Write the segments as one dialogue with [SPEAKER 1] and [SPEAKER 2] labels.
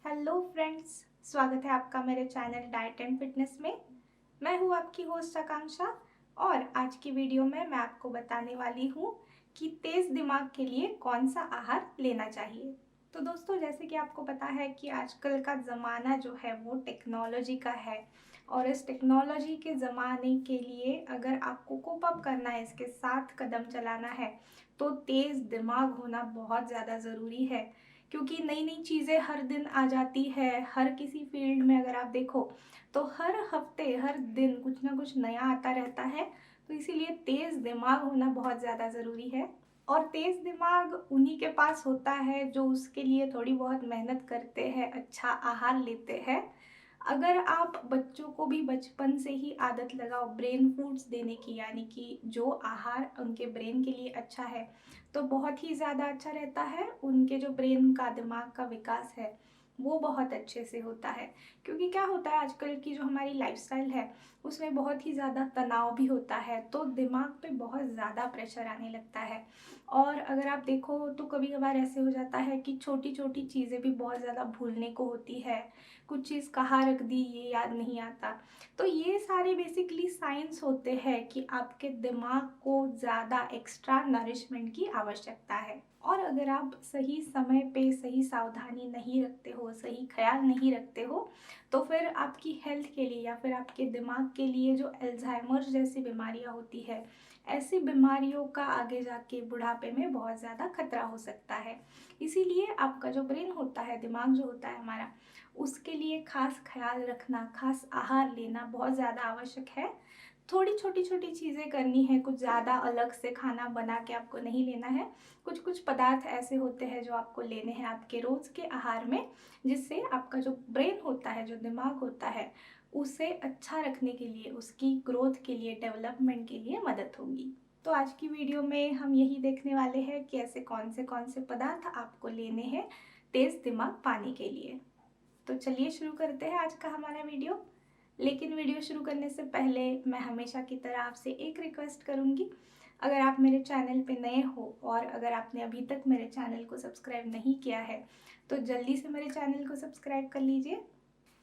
[SPEAKER 1] Hello friends, स्वागत है आपका मेरे चैनल डाइट एंड फिटनेस में। मैं हूँ आपकी होस्ट आकांक्षा और आज की वीडियो में मैं आपको बताने वाली हूँ कि तेज़ दिमाग के लिए कौन सा आहार लेना चाहिए। तो दोस्तों, जैसे कि आपको पता है कि आजकल का ज़माना जो है वो टेक्नोलॉजी का है और इस टेक्नोलॉजी के ज़माने के लिए अगर आपको कोप अप करना है, इसके साथ कदम चलाना है, तो तेज़ दिमाग होना बहुत ज़्यादा ज़रूरी है। क्योंकि नई नई चीज़ें हर दिन आ जाती है। हर किसी फील्ड में अगर आप देखो तो हर हफ्ते हर दिन कुछ ना कुछ नया आता रहता है। तो इसीलिए तेज़ दिमाग होना बहुत ज़्यादा ज़रूरी है। और तेज़ दिमाग उन्हीं के पास होता है जो उसके लिए थोड़ी बहुत मेहनत करते हैं, अच्छा आहार लेते हैं। अगर आप बच्चों को भी बचपन से ही आदत लगाओ ब्रेन फूड्स देने की, यानी कि जो आहार उनके ब्रेन के लिए अच्छा है, तो बहुत ही ज़्यादा अच्छा रहता है। उनके जो ब्रेन का, दिमाग का विकास है वो बहुत अच्छे से होता है। क्योंकि क्या होता है, आजकल की जो हमारी लाइफस्टाइल है उसमें बहुत ही ज़्यादा तनाव भी होता है, तो दिमाग पे बहुत ज़्यादा प्रेशर आने लगता है। और अगर आप देखो तो कभी कभार ऐसे हो जाता है कि छोटी छोटी चीज़ें भी बहुत ज़्यादा भूलने को होती है। कुछ चीज़ कहाँ रख दी ये याद नहीं आता। तो ये सारे बेसिकली साइंस होते हैं कि आपके दिमाग को ज़्यादा एक्स्ट्रा नरिशमेंट की आवश्यकता है। और अगर आप सही समय पे सही सावधानी नहीं रखते हो, सही ख्याल नहीं रखते हो, तो फिर आपकी हेल्थ के लिए या फिर आपके दिमाग के लिए जो अल्जाइमर जैसी बीमारियां होती है, ऐसी बीमारियों का आगे जाके बुढ़ापे में बहुत ज़्यादा खतरा हो सकता है। इसीलिए आपका जो ब्रेन होता है, दिमाग जो होता है हमारा, उसके लिए खास ख्याल रखना, खास आहार लेना बहुत ज़्यादा आवश्यक है। थोड़ी छोटी छोटी चीज़ें करनी है, कुछ ज़्यादा अलग से खाना बना के आपको नहीं लेना है। कुछ कुछ पदार्थ ऐसे होते हैं जो आपको लेने हैं आपके रोज़ के आहार में, जिससे आपका जो ब्रेन होता है, जो दिमाग होता है, उसे अच्छा रखने के लिए, उसकी ग्रोथ के लिए, डेवलपमेंट के लिए मदद होगी। तो आज की वीडियो में हम यही देखने वाले हैं कि ऐसे कौन से पदार्थ आपको लेने हैं तेज़ दिमाग पाने के लिए। तो चलिए शुरू करते हैं आज का हमारा वीडियो। लेकिन वीडियो शुरू करने से पहले मैं हमेशा की तरह आपसे एक रिक्वेस्ट करूंगी। अगर आप मेरे चैनल पे नए हो और अगर आपने अभी तक मेरे चैनल को सब्सक्राइब नहीं किया है, तो जल्दी से मेरे चैनल को सब्सक्राइब कर लीजिए।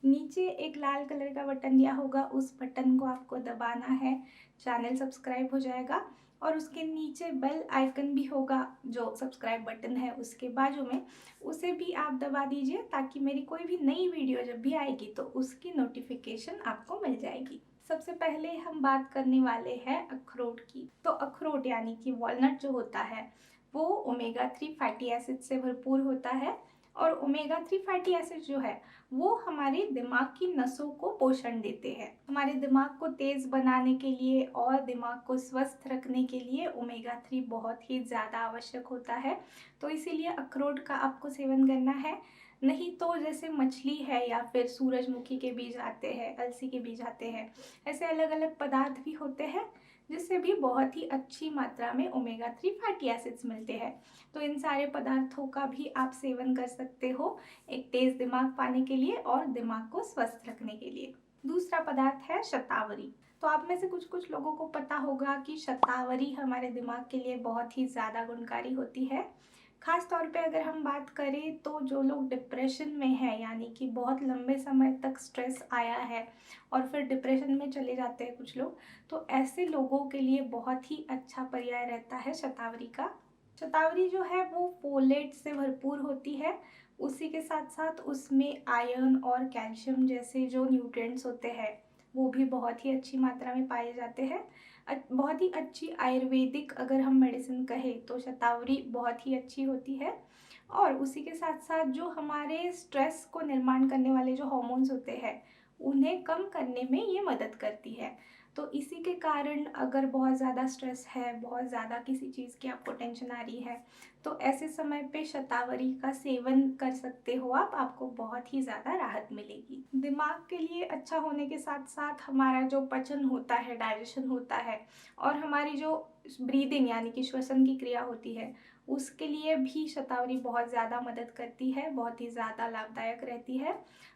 [SPEAKER 1] नीचे एक लाल कलर का बटन दिया होगा, उस बटन को आपको दबाना है, चैनल सब्सक्राइब हो जाएगा। और उसके नीचे बेल आइकन भी होगा, जो सब्सक्राइब बटन है उसके बाजू में, उसे भी आप दबा दीजिए ताकि मेरी कोई भी नई वीडियो जब भी आएगी तो उसकी नोटिफिकेशन आपको मिल जाएगी। सबसे पहले हम बात करने वाले हैं अखरोट की। तो अखरोट यानी कि वॉलनट जो होता है वो ओमेगा 3 फैटी एसिड से भरपूर होता है। और ओमेगा 3 फैटी एसिड जो है वो हमारे दिमाग की नसों को पोषण देते हैं। हमारे दिमाग को तेज बनाने के लिए और दिमाग को स्वस्थ रखने के लिए ओमेगा 3 बहुत ही ज़्यादा आवश्यक होता है। तो इसीलिए अखरोट का आपको सेवन करना है। नहीं तो जैसे मछली है या फिर सूरजमुखी के बीज आते हैं, अलसी के बीज आते हैं, ऐसे अलग अलग पदार्थ भी होते हैं जिससे भी बहुत ही अच्छी मात्रा में ओमेगा 3 फैटी एसिड्स मिलते हैं। तो इन सारे पदार्थों का भी आप सेवन कर सकते हो एक तेज दिमाग पाने के लिए और दिमाग को स्वस्थ रखने के लिए। दूसरा पदार्थ है शतावरी। तो आप में से कुछ कुछ लोगों को पता होगा कि शतावरी हमारे दिमाग के लिए बहुत ही ज़्यादा गुणकारी होती है। खास तौर पे अगर हम बात करें तो जो लोग डिप्रेशन में हैं, यानी कि बहुत लंबे समय तक स्ट्रेस आया है और फिर डिप्रेशन में चले जाते हैं कुछ लोग, तो ऐसे लोगों के लिए बहुत ही अच्छा पर्याय रहता है शतावरी का। शतावरी जो है वो फोलेट से भरपूर होती है। उसी के साथ साथ उसमें आयरन और कैल्शियम जैसे जो न्यूट्रिएंट्स होते हैं वो भी बहुत ही अच्छी मात्रा में पाए जाते हैं। बहुत ही अच्छी आयुर्वेदिक अगर हम मेडिसिन कहें तो शतावरी बहुत ही अच्छी होती है। और उसी के साथ साथ जो हमारे स्ट्रेस को निर्माण करने वाले जो हार्मोन्स होते हैं उन्हें कम करने में ये मदद करती है। तो इसी के कारण अगर बहुत ज़्यादा स्ट्रेस है, बहुत ज़्यादा किसी चीज़ की आपको टेंशन आ रही है, तो ऐसे समय पे शतावरी का सेवन कर सकते हो आप, आपको बहुत ही ज़्यादा राहत मिलेगी। दिमाग के लिए अच्छा होने के साथ साथ हमारा जो पचन होता है, डाइजेशन होता है, और हमारी जो ब्रीदिंग यानी कि श्वसन की क्रिया होती है, उसके लिए भी शतावरी बहुत ज़्यादा मदद करती है, बहुत ही ज़्यादा लाभदायक रहती है।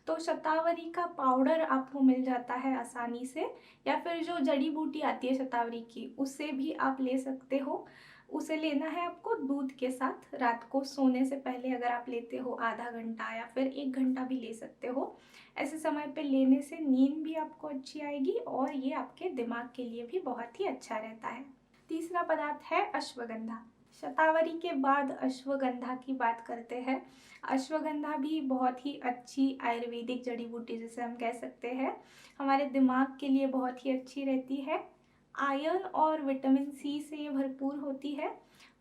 [SPEAKER 1] तो शतावरी का पाउडर आपको मिल जाता है आसानी से, या फिर जो जड़ी बूटी आती है शतावरी की, उससे भी आप ले सकते हो। उसे लेना है आपको दूध के साथ। रात को सोने से पहले अगर आप लेते हो आधा घंटा या फिर 1 घंटा भी ले सकते हो। ऐसे समय पे लेने से नींद भी आपको अच्छी आएगी और ये आपके दिमाग के लिए भी बहुत ही अच्छा रहता है। तीसरा पदार्थ है अश्वगंधा। शतावरी के बाद अश्वगंधा की बात करते हैं। अश्वगंधा भी बहुत ही अच्छी आयुर्वेदिक जड़ी बूटी जिसे हम कह सकते हैं, हमारे दिमाग के लिए बहुत ही अच्छी रहती है। आयरन और विटामिन सी से ये भरपूर होती है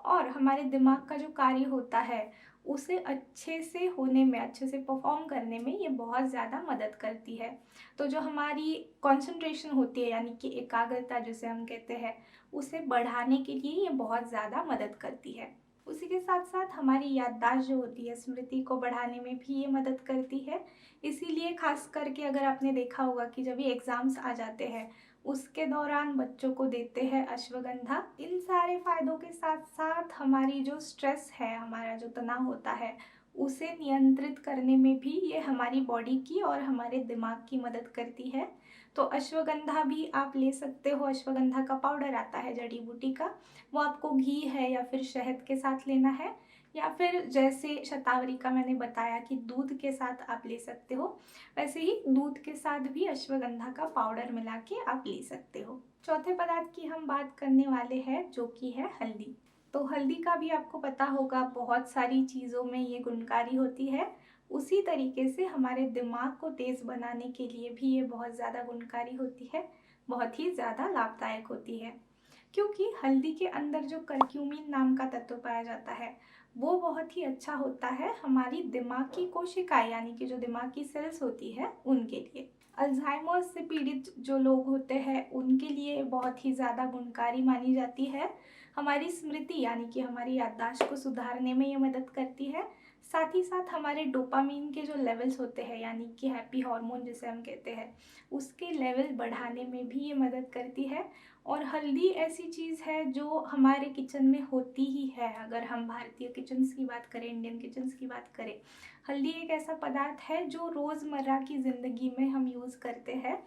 [SPEAKER 1] और हमारे दिमाग का जो कार्य होता है उसे अच्छे से होने में, अच्छे से परफॉर्म करने में ये बहुत ज़्यादा मदद करती है। तो जो हमारी कंसंट्रेशन होती है यानी कि एकाग्रता जिसे हम कहते हैं, उसे बढ़ाने के लिए ये बहुत ज़्यादा मदद करती है। उसी के साथ साथ हमारी याददाश्त जो होती है, स्मृति को बढ़ाने में भी ये मदद करती है। इसीलिए खास करके अगर आपने देखा होगा कि जब ये एग्ज़ाम्स आ जाते हैं उसके दौरान बच्चों को देते हैं अश्वगंधा। इन सारे फायदों के साथ साथ हमारी जो स्ट्रेस है, हमारा जो तनाव होता है, उसे नियंत्रित करने में भी ये हमारी बॉडी की और हमारे दिमाग की मदद करती है। तो अश्वगंधा भी आप ले सकते हो। अश्वगंधा का पाउडर आता है जड़ी बूटी का, वो आपको घी है या फिर शहद के साथ लेना है, या फिर जैसे शतावरी का मैंने बताया कि दूध के साथ आप ले सकते हो, वैसे ही दूध के साथ भी अश्वगंधा का पाउडर मिला के आप ले सकते हो। चौथे पदार्थ की हम बात करने वाले हैं जो कि है हल्दी। तो हल्दी का भी आपको पता होगा बहुत सारी चीज़ों में ये गुणकारी होती है। उसी तरीके से हमारे दिमाग को तेज़ बनाने के लिए भी ये बहुत ज़्यादा गुणकारी होती है, बहुत ही ज़्यादा लाभदायक होती है। क्योंकि हल्दी के अंदर जो करक्यूमिन नाम का तत्व पाया जाता है वो बहुत ही अच्छा होता है हमारी दिमाग की कोशिकाएं यानी कि जो दिमाग की सेल्स होती है उनके लिए। अल्जाइमर से पीड़ित जो लोग होते हैं उनके लिए बहुत ही ज़्यादा गुणकारी मानी जाती है। हमारी स्मृति यानी कि हमारी याददाश्त को सुधारने में ये मदद करती है। साथ ही साथ हमारे डोपामीन के जो लेवल्स होते हैं यानी कि हैप्पी हार्मोन जिसे हम कहते हैं, उसके लेवल बढ़ाने में भी ये मदद करती है। और हल्दी ऐसी चीज़ है जो हमारे किचन में होती ही है। अगर हम भारतीय किचन्स की बात करें, इंडियन किचन्स की बात करें, हल्दी एक ऐसा पदार्थ है जो रोज़मर्रा की ज़िंदगी में हम यूज़ करते हैं।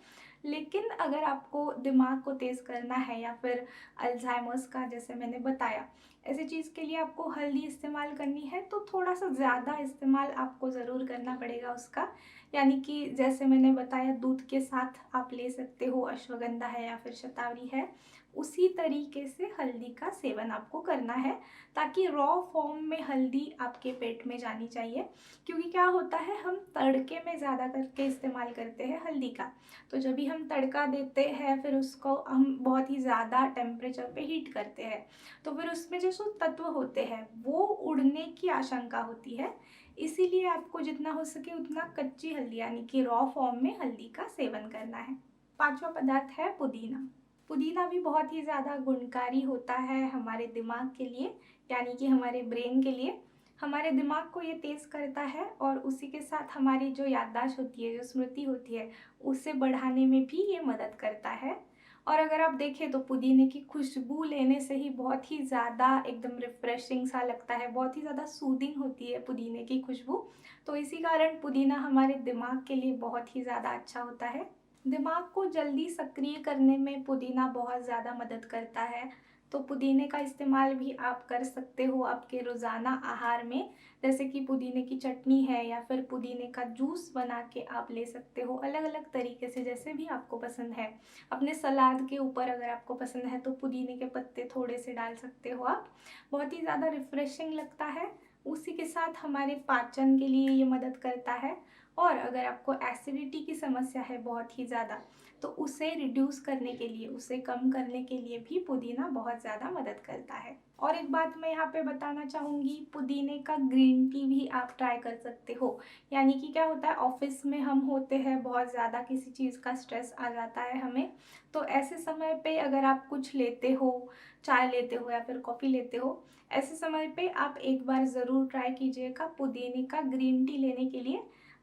[SPEAKER 1] लेकिन अगर आपको दिमाग को तेज़ करना है या फिर अल्जाइमर्स का जैसे मैंने बताया, ऐसी चीज़ के लिए आपको हल्दी इस्तेमाल करनी है तो थोड़ा सा ज़्यादा इस्तेमाल आपको ज़रूर करना पड़ेगा उसका। यानी कि जैसे मैंने बताया दूध के साथ आप ले सकते हो, अश्वगंधा है या फिर शतावरी है, उसी तरीके से हल्दी का सेवन आपको करना है ताकि रॉ फॉर्म में हल्दी आपके पेट में जानी चाहिए। क्योंकि क्या होता है, हम तड़के में ज़्यादा करके इस्तेमाल करते हैं हल्दी का। तो जब भी हम तड़का देते हैं फिर उसको हम बहुत ही ज़्यादा टेम्परेचर पे हीट करते हैं, तो फिर उसमें जो तत्व होते हैं वो उड़ने की आशंका होती है। इसीलिए आपको जितना हो सके उतना कच्ची हल्दी यानी कि रॉ फॉर्म में हल्दी का सेवन करना है। पांचवा पदार्थ है पुदीना। पुदीना भी बहुत ही ज़्यादा गुणकारी होता है हमारे दिमाग के लिए यानी कि हमारे ब्रेन के लिए। हमारे दिमाग को ये तेज़ करता है और उसी के साथ हमारी जो याददाश्त होती है, जो स्मृति होती है, उसे बढ़ाने में भी ये मदद करता है। और अगर आप देखें तो पुदीने की खुशबू लेने से ही बहुत ही ज़्यादा एकदम रिफ़्रेशिंग सा लगता है, बहुत ही ज़्यादा सूदिंग होती है पुदीने की खुशबू। तो इसी कारण पुदीना हमारे दिमाग के लिए बहुत ही ज़्यादा अच्छा होता है। दिमाग को जल्दी सक्रिय करने में पुदीना बहुत ज़्यादा मदद करता है। तो पुदीने का इस्तेमाल भी आप कर सकते हो आपके रोज़ाना आहार में, जैसे कि पुदीने की चटनी है या फिर पुदीने का जूस बना के आप ले सकते हो, अलग अलग तरीके से जैसे भी आपको पसंद है। अपने सलाद के ऊपर अगर आपको पसंद है तो पुदीने के पत्ते थोड़े से डाल सकते हो आप, बहुत ही ज़्यादा रिफ़्रेशिंग लगता है। उसी के साथ हमारे पाचन के लिए ये मदद करता है। और अगर आपको एसिडिटी की समस्या है बहुत ही ज़्यादा, तो उसे रिड्यूस करने के लिए, उसे कम करने के लिए भी पुदीना बहुत ज़्यादा मदद करता है। और एक बात मैं यहाँ पे बताना चाहूँगी, पुदीने का ग्रीन टी भी आप ट्राई कर सकते हो। यानी कि क्या होता है, ऑफिस में हम होते हैं, बहुत ज़्यादा किसी चीज़ का स्ट्रेस आ जाता है हमें, तो ऐसे समय पे अगर आप कुछ लेते हो, चाय लेते हो या फिर कॉफ़ी लेते हो, ऐसे समय पे आप एक बार ज़रूर ट्राई कीजिएगा पुदीने का ग्रीन टी लेने के लिए।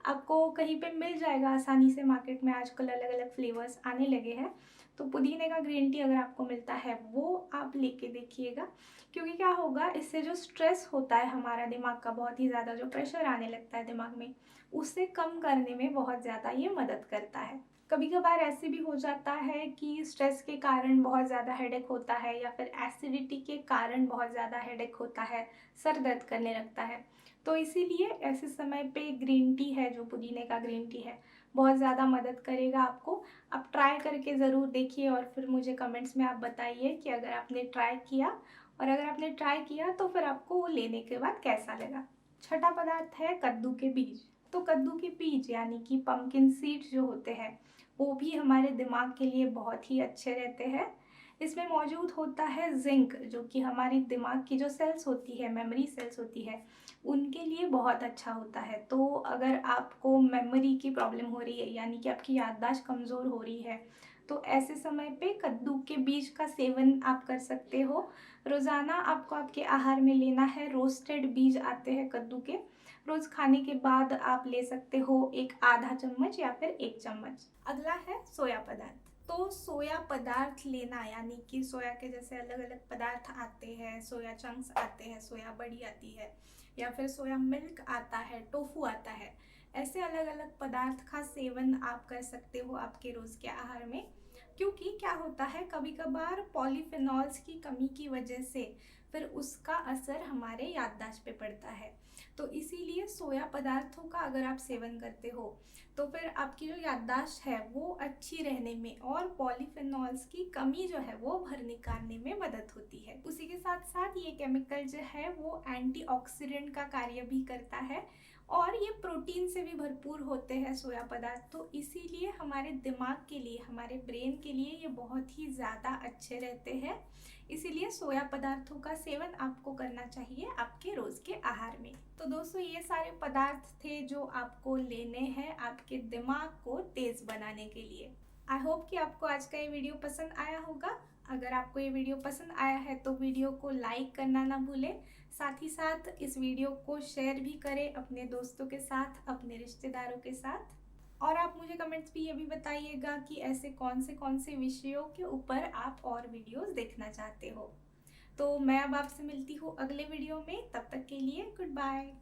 [SPEAKER 1] आपको कहीं पे मिल जाएगा आसानी से मार्केट में, आजकल अलग अलग फ्लेवर्स आने लगे हैं। तो पुदीने का ग्रीन टी अगर आपको मिलता है वो आप लेके देखिएगा, क्योंकि क्या होगा, इससे जो स्ट्रेस होता है हमारा दिमाग का, बहुत ही ज़्यादा जो प्रेशर आने लगता है दिमाग में, उससे कम करने में बहुत ज़्यादा ये मदद करता है। कभी कभार ऐसे भी हो जाता है कि स्ट्रेस के कारण बहुत ज़्यादा हेडेक होता है, या फिर एसिडिटी के कारण बहुत ज़्यादा हेडेक होता है, सर दर्द करने लगता है। तो इसीलिए ऐसे समय पे ग्रीन टी है, जो पुदीने का ग्रीन टी है, बहुत ज़्यादा मदद करेगा आपको। आप ट्राई करके ज़रूर देखिए और फिर मुझे कमेंट्स में आप बताइए कि अगर आपने ट्राई किया, और अगर आपने ट्राई किया तो फिर आपको वो लेने के बाद कैसा लगा। छठा पदार्थ है कद्दू के बीज। तो कद्दू के बीज यानी कि पम्पकिन सीड्स जो होते हैं, वो भी हमारे दिमाग के लिए बहुत ही अच्छे रहते हैं। इसमें मौजूद होता है जिंक, जो कि हमारी दिमाग की जो सेल्स होती है, मेमोरी सेल्स होती है, उनके लिए बहुत अच्छा होता है। तो अगर आपको मेमोरी की प्रॉब्लम हो रही है, यानी कि आपकी याददाश्त कमज़ोर हो रही है, तो ऐसे समय पे कद्दू के बीज का सेवन आप कर सकते हो। रोज़ाना आपको आपके आहार में लेना है। रोस्टेड बीज आते हैं कद्दू के, रोज़ खाने के बाद आप ले सकते हो एक आधा चम्मच या फिर 1 चम्मच। अगला है सोया पदार्थ। तो सोया पदार्थ लेना, यानी कि सोया के जैसे अलग अलग पदार्थ आते हैं, सोया चंक्स आते हैं, सोया बड़ी आती है, या फिर सोया मिल्क आता है, टोफू आता है। ऐसे अलग अलग पदार्थ का सेवन आप कर सकते हो आपके रोज़ के आहार में, क्योंकि क्या होता है, कभी कभार पॉलीफेनॉल्स की कमी की वजह से फिर उसका असर हमारे याददाश्त पे पड़ता है। तो इसीलिए सोया पदार्थों का अगर आप सेवन करते हो तो फिर आपकी जो याददाश्त है वो अच्छी रहने में, और पॉलीफेनॉल्स की कमी जो है वो भर निकालने में मदद होती है। उसी के साथ साथ ये केमिकल जो है वो एंटीऑक्सीडेंट का कार्य भी करता है, और ये प्रोटीन से भी भरपूर होते हैं सोया पदार्थ। तो इसीलिए हमारे दिमाग के लिए, हमारे ब्रेन के लिए ये बहुत ही ज़्यादा अच्छे रहते हैं। इसीलिए सोया पदार्थों का सेवन आपको करना चाहिए आपके रोज़ के आहार में। तो दोस्तों, ये सारे पदार्थ थे जो आपको लेने हैं आपके दिमाग को तेज़ बनाने के लिए। आई होप कि आपको आज का ये वीडियो पसंद आया होगा। अगर आपको ये वीडियो पसंद आया है तो वीडियो को लाइक करना ना भूलें। साथ ही साथ इस वीडियो को शेयर भी करें अपने दोस्तों के साथ, अपने रिश्तेदारों के साथ। और आप मुझे कमेंट्स भी ये भी बताइएगा कि ऐसे कौन से विषयों के ऊपर आप और वीडियोस देखना चाहते हो। तो मैं अब आपसे मिलती हूँ अगले वीडियो में, तब तक के लिए गुड बाय।